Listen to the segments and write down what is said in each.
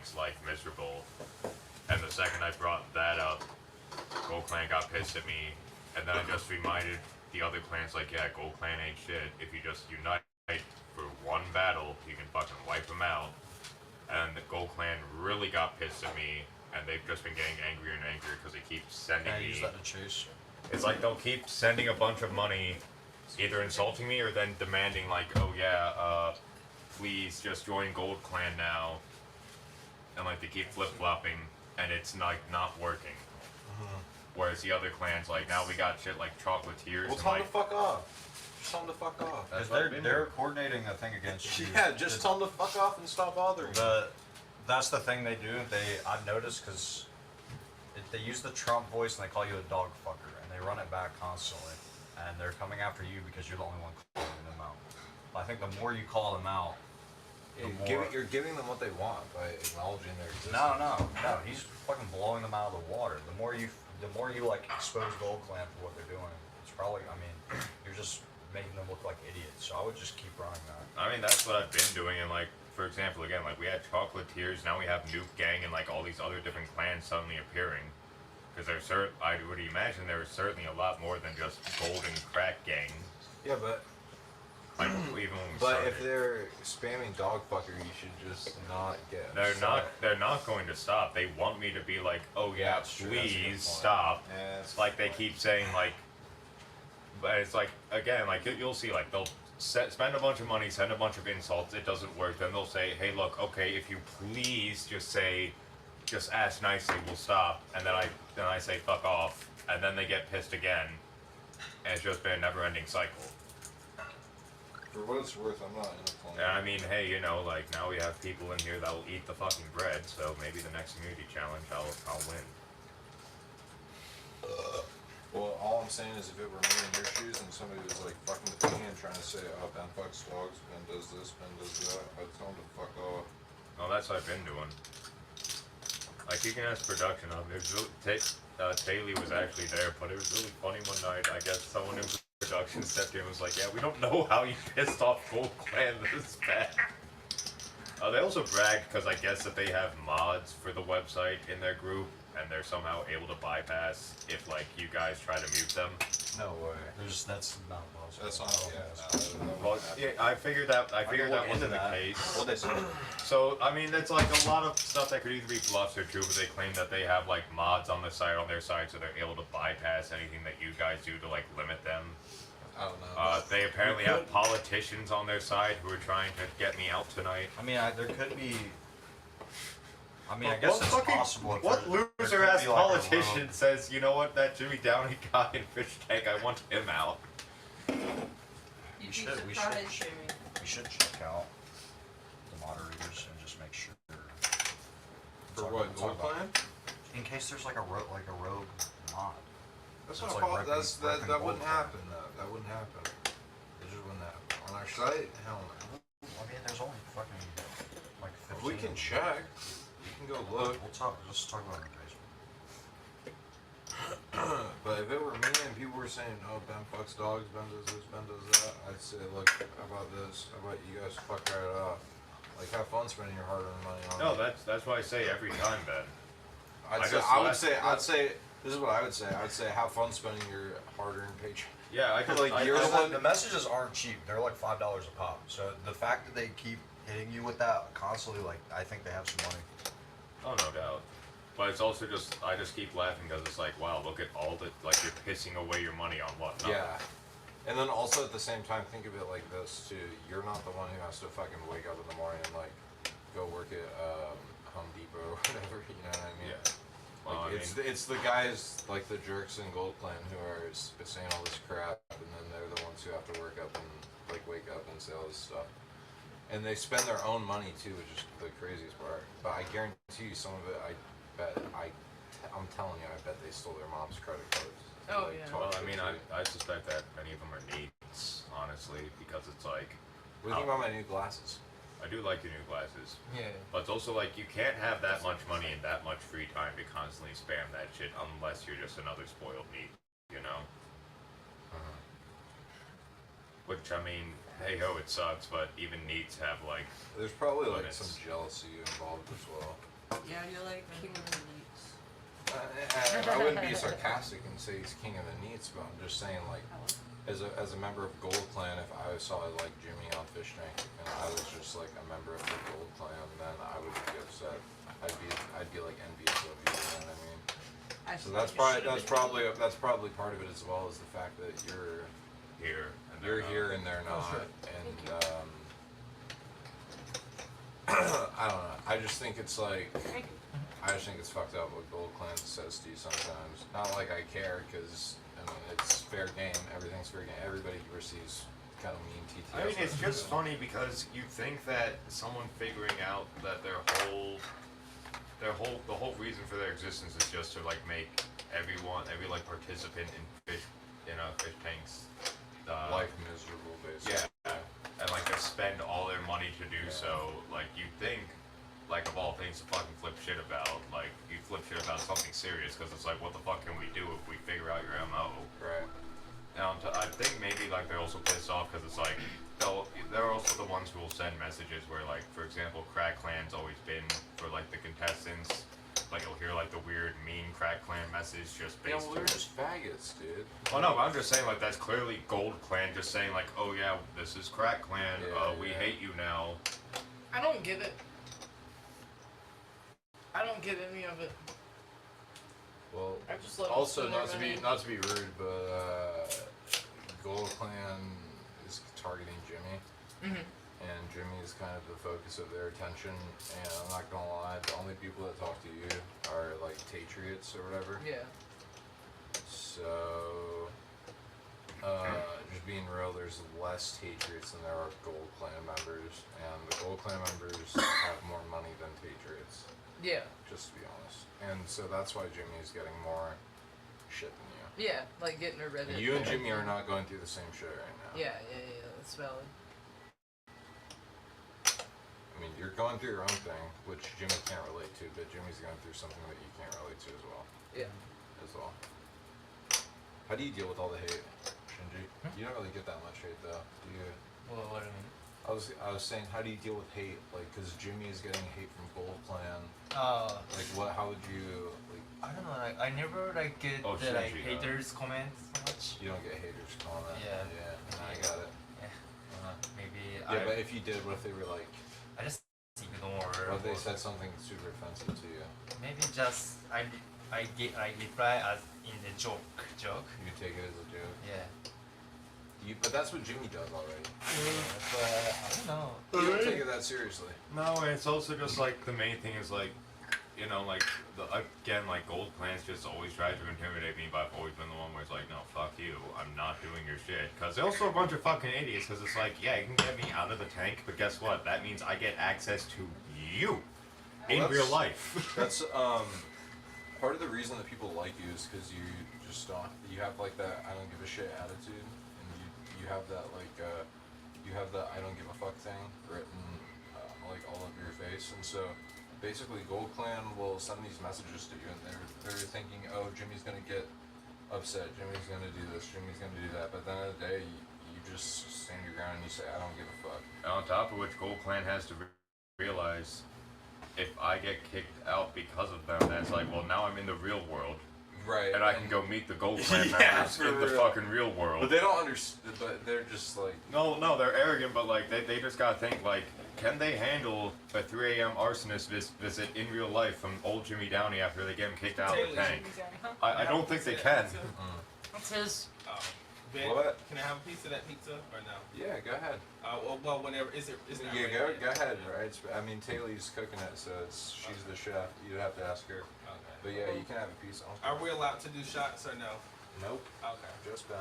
makes life miserable. And the second I brought that up, Gold Clan got pissed at me, and then I just reminded the other clans, like, yeah, Gold Clan ain't shit. If you just unite for one battle, you can fucking wipe them out. And the Gold Clan really got pissed at me, and they've just been getting angrier and angrier because they keep sending me. Use that to chase. It's like they'll keep sending a bunch of money, either insulting me or then demanding, like, oh yeah, please just join Gold Clan now. And like they keep flip-flopping, and it's like not working. Whereas the other clans, like, now we got shit like Chocolatiers. Well, tell them to fuck off. Just tell them to fuck off. Because they're coordinating a thing against you. Yeah, just tell them to fuck off and stop bothering. That's the thing they do. I've noticed because they use the Trump voice and they call you a dog fucker, and they run it back constantly. And they're coming after you because you're the only one calling them out. But I think the more you call them out, you're giving them what they want by acknowledging their existence. No. He's fucking blowing them out of the water. The more you like expose Gold Clan for what they're doing, it's probably. I mean, you're just making them look like idiots. So I would just keep running that. I mean, that's what I've been doing, and like, for example, again, like we had Chocolatiers, now we have Nuke Gang, and like all these other different clans suddenly appearing. Because I would imagine there was certainly a lot more than just Golden Crack Gang. Yeah, but. Like, even when we but started. if they're spamming dog fucker, you should just not get. They're not going to stop. They want me to be like, oh yeah, please stop. Yeah, it's like they keep saying like, but it's like again, like you'll see, like they'll spend a bunch of money, send a bunch of insults, it doesn't work. Then they'll say, hey, look, okay, if you please just ask nicely, we'll stop. And then I say fuck off, and then they get pissed again, and it's just been a never-ending cycle. For what it's worth, I'm not in a clan. And I mean, hey, you know, like now we have people in here that will eat the fucking bread, so maybe the next community challenge I'll win. Well, all I'm saying is if it were me in your shoes and somebody was like fucking with me and trying to say, oh, Ben fucks dogs, Ben does this, Ben does that, I'd tell him to fuck off. Well, that's what I've been doing. Like, you can ask production of it. Taylor was actually there, but it was really funny one night. I guess someone in production stepped in and was like, yeah, we don't know how you pissed off Gold Clan this bad. They also bragged because I guess that they have mods for the website in their group, and they're somehow able to bypass if, like, you guys try to mute them. No way. That's not possible. That's not, Well, yeah, I figured that wasn't the case. What they say? So, I mean, it's like a lot of stuff that could either be bluffs or true, but they claim that they have, like, mods on the site, on their site, so they're able to bypass anything that you guys do to, like, limit them. I don't know. They apparently have politicians on their side who are trying to get me out tonight. I mean, there could be. I mean, I guess it's possible. What loser-ass politician says, you know what, that Jimmy Downey guy in Fishtank, I want him out? We should check out the moderators and just make sure. For what, Gold Clan? In case there's like a rogue mod. That's not like that wouldn't happen though. That wouldn't happen. It just wouldn't happen. On our site, hell no. I mean, there's only fucking like 15. We can check. You can go look. Let's talk about it on Facebook. But if it were me and people were saying, oh, Ben fucks dogs, Ben does this, Ben does that, I'd say, look, how about this? How about you guys fuck right off? Like, have fun spending your hard-earned money on it. No, that's what I say every time, Ben. I'd say, this is what I would say. I would say, have fun spending your hard-earned paycheck. Yeah, the messages aren't cheap. They're like $5 a pop. So the fact that they keep hitting you with that constantly, like, I think they have some money. Oh, no doubt. But it's also just, I just keep laughing because it's like, wow, look at all the, like, you're pissing away your money on what? Nothing. Yeah. And then also at the same time, think of it like this, too. You're not the one who has to fucking wake up in the morning and, like, go work at Home Depot or whatever, you know what I mean? Yeah. Well, like, it's the guys, like the jerks in Gold Clan who are saying all this crap, and then they're the ones who have to work up and, like, wake up and say all this stuff. And they spend their own money, too, which is the craziest part. But I guarantee you some of it, I'm telling you, I bet they stole their mom's credit cards. Oh, like, yeah. Well, I mean, I suspect that many of them are needs, honestly, because it's like... What do you think about my new glasses? I do like your new glasses. Yeah. But it's also like, you can't have that much money and that much free time to constantly spam that shit unless you're just another spoiled neat, you know? Which, I mean, hey ho, it sucks, but even needs have, like... There's probably, like, limits. some jealousy involved as well. Yeah, you're like king of the elites. And I wouldn't be sarcastic and say he's king of the neats, but I'm just saying, like, as a member of Gold Clan, if I saw like Jimmy on Fishtank and I was just like a member of the Gold Clan, then I would be upset. I'd be like envious of you. You know what I mean? So that's probably part of it, as well as the fact that you're Here. And you're they're here not. and they're not, sure. and I don't know. I just think it's like. I just think it's fucked up what Gold Clan says to you sometimes. Not like I care, because I mean it's fair game. Everything's fair game. Everybody receives kind of mean TTS. I mean, it's just funny because you think that someone figuring out that the whole reason for their existence is just to like make every like participant in fish tanks life miserable, basically. yeah, and like to spend all their money to do so. Like you think, like of all things to fucking flip shit about, like you flip shit about something serious, because it's like, what the fuck can we do if we figure out your MO? Right. And I think maybe like they're also pissed off because it's like they're also the ones who will send messages where, like, for example, Crack Clan's always been for like the contestants. Like you'll hear like the weird mean Crack Clan message just based. Yeah, well, they're just faggots, dude. Oh no, I'm just saying like that's clearly Gold Clan just saying like, oh yeah, this is Crack Clan. We hate you now. I don't get it. I don't get any of it. Well, I just let also them not to spend be their rude, but Gold Clan is targeting Jimmy, and Jimmy is kind of the focus of their attention. And I'm not gonna lie, the only people that talk to you are like Patriots or whatever. Yeah. So, just being real, there's less Patriots than there are Gold Clan members, and the Gold Clan members have more money than Patriots. Yeah. Just to be honest. And so that's why Jimmy is getting more shit than you. Yeah, like getting a Reddit. You and Jimmy are not going through the same shit right now. Yeah, that's valid. I mean, you're going through your own thing, which Jimmy can't relate to, but Jimmy's going through something that you can't relate to as well. Yeah. As well. How do you deal with all the hate, Shinji? You don't really get that much hate, though, do you? Well, what do you mean? I was saying, how do you deal with hate? Like, because Jimmy is getting hate from Gold Clan. Like, what? How would you like? I don't know. I never like get Oh, the like Shinji, haters comments so much. You don't get haters comment. Yeah. Yeah. I got it. Maybe Yeah, but if you did, what if they were like? I just ignore. What if they said something super offensive to you? Maybe just I reply as in the joke. You take it as a joke. Yeah. But that's what Jimmy does already. But I don't know. You don't take it that seriously. No, and it's also just like the main thing is like, you know, like again, like Gold Clan's just always tried to intimidate me, but I've always been the one where it's like, no, fuck you, I'm not doing your shit. Because they're also a bunch of fucking idiots. Because it's like, yeah, you can get me out of the tank, but guess what? That means I get access to you in real life. That's part of the reason that people like you is because you just don't. You have like that I don't give a shit attitude, and you have that like you have that I don't give a fuck thing written like all over your face, and so basically Gold Clan will send these messages to you, and they're thinking, oh, Jimmy's gonna get upset, Jimmy's gonna do this, Jimmy's gonna do that, but at the end of the day, you just stand your ground and you say, I don't give a fuck. And on top of which, Gold Clan has to realize if I get kicked out because of them, then it's like, well, now I'm in the real world. Right. And I can go meet the Gold Clan Yeah, members for in the real. fucking real world. But they don't understand, but they're just like... No, they're arrogant, but like, they just gotta think, like, can they handle a 3 a.m. arsonist visit in real life from old Jimmy Downey after they get him kicked out of the tank? I don't think they can. What's his? Ben, What? can I have a piece of that pizza or no? Yeah, go ahead. Well, whenever is it? It's not Yeah, ready go yet. ahead, right? I mean, Taylor's cooking it, so she's the chef. You'd have to ask her. Okay. But yeah, you can have a piece. Are we allowed to do shots or no? Nope. Okay. Just Ben.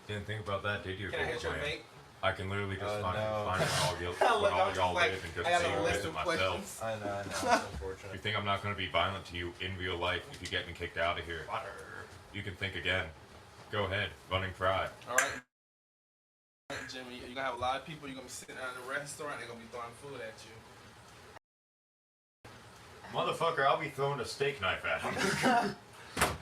Didn't think about that, did you? Can I hit your Gold Clan? vape? I can literally just find no. where all Look, y'all I'm like, live and just I got see a who list visit of myself. questions. I know. It's You unfortunate. think I'm not going to be violent to you in real life if you get me kicked out of here? Water. You can think again. Go ahead, running fry. All right. Jimmy, you're gonna have a lot of people. You're gonna be sitting at a restaurant. They're gonna be throwing food at you. Motherfucker, I'll be throwing a steak knife at him.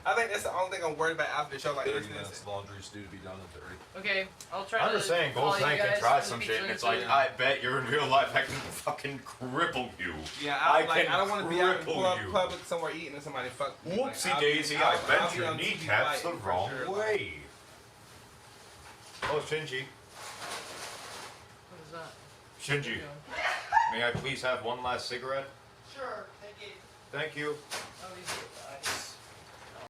I think that's the only thing I'm worried about after the show. Like, 30 listen, minutes laundry's due to be done in 30. Okay, I'll try I'm to just saying, call Gold you Tank can guys try in some shit, between and it's two. like, I bet you're in real life, I can fucking cripple you. Yeah, I I can don't want to be out in cripple you. public somewhere eating and somebody fuck me. Like, Whoopsie I'll daisy, be- I I'll bent be your on TV kneecaps the fighting for wrong sure. way. Oh, Shinji. What is that? Shinji, may I please have one last cigarette? Sure, thank you. Thank you. Oh, these are nice.